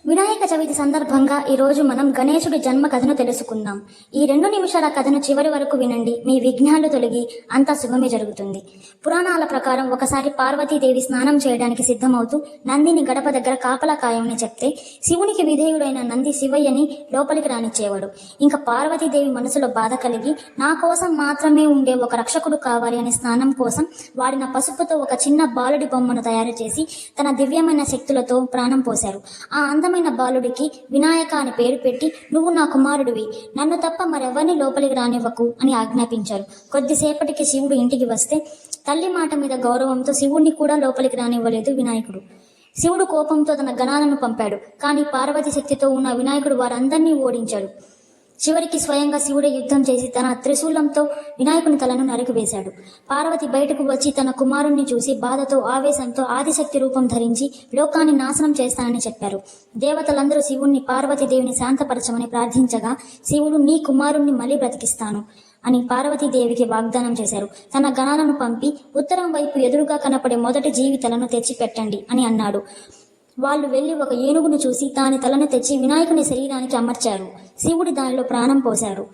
వినాయక చవితి సందర్భంగా ఈరోజు మనం గణేశుడి జన్మ కథను తెలుసుకుందాం. ఈ 2 నిమిషాల కథను చివరి వరకు వినండి. మీ విఘ్నాలు తొలగి అంతా శుభమే జరుగుతుంది. పురాణాల ప్రకారం ఒకసారి పార్వతీదేవి స్నానం చేయడానికి సిద్ధమవుతూ నందిని గడప దగ్గర కాపలా కాయమని చెప్తే శివునికి విధేయుడైన నంది శివయ్యని లోపలికి రానిచ్చేవాడు. ఇంకా పార్వతీదేవి మనసులో బాధ కలిగి నా కోసం మాత్రమే ఉండే ఒక రక్షకుడు కావాలి అని స్నానం కోసం వాడిన పసుపుతో ఒక చిన్న బాలుడి బొమ్మను తయారు చేసి తన దివ్యమైన శక్తులతో ప్రాణం పోశారు. ఆ అందమైన బాలుడికి వినాయక అని పేరు పెట్టి నువ్వు నా కుమారుడివి, నన్ను తప్ప మరెవరిని లోపలికి రానివ్వకు అని ఆజ్ఞాపించారు. కొద్దిసేపటికి శివుడు ఇంటికి వస్తే తల్లి మాట మీద గౌరవంతో శివుడిని కూడా లోపలికి రానివ్వలేదు వినాయకుడు. శివుడు కోపంతో తన గణాలను పంపాడు. కానీ పార్వతి శక్తితో ఉన్న వినాయకుడు వారందరినీ ఓడించాడు. చివరికి స్వయంగా శివుడే యుద్ధం చేసి తన త్రిశూలంతో వినాయకుని తలను నరికివేశాడు. పార్వతి బయటకు వచ్చి తన కుమారుణ్ణి చూసి బాధతో ఆవేశంతో ఆదిశక్తి రూపం ధరించి లోకాన్ని నాశనం చేస్తానని చెప్పారు. దేవతలందరూ శివుణ్ణి పార్వతీదేవిని శాంతపరచమని ప్రార్థించగా శివుడు నీ కుమారుణ్ణి మళ్ళీ బ్రతికిస్తాను అని పార్వతీదేవికి వాగ్దానం చేశారు. తన గణాలను పంపి ఉత్తరం వైపు ఎదురుగా కనపడే మొదటి జీవితలను తెచ్చిపెట్టండి అని అన్నాడు. వాళ్ళు వెళ్లి ఒక ఏనుగును చూసి దాని తలను తెచ్చి వినాయకుని శరీరానికి అమర్చారు. శివుడి దానిలో ప్రాణం పోశారు.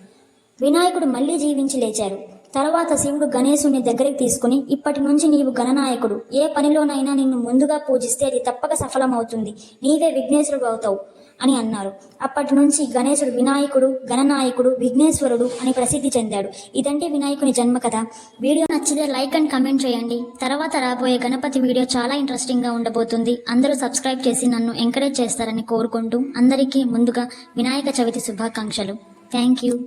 వినాయకుడు మళ్లీ జీవించి లేచారు. తర్వాత శివుడు గణేశుని దగ్గరికి తీసుకుని ఇప్పటి నుంచి నీవు గణనాయకుడు, ఏ పనిలోనైనా నిన్ను ముందుగా పూజిస్తే అది తప్పక సఫలమవుతుంది, నీవే విఘ్నేశ్వరుడు అవుతావు అని అన్నారు. అప్పటి నుంచి గణేశుడు వినాయకుడు, గణనాయకుడు, విఘ్నేశ్వరుడు అని ప్రసిద్ధి చెందాడు. ఇదంటే వినాయకుని జన్మ కథ. వీడియో నచ్చితే లైక్ అండ్ కమెంట్ చేయండి. తర్వాత రాబోయే గణపతి వీడియో చాలా ఇంట్రెస్టింగ్ గా ఉండబోతుంది. అందరూ సబ్స్క్రైబ్ చేసి నన్ను ఎంకరేజ్ చేస్తారని కోరుకుంటూ అందరికీ ముందుగా వినాయక చవితి శుభాకాంక్షలు. Thank you.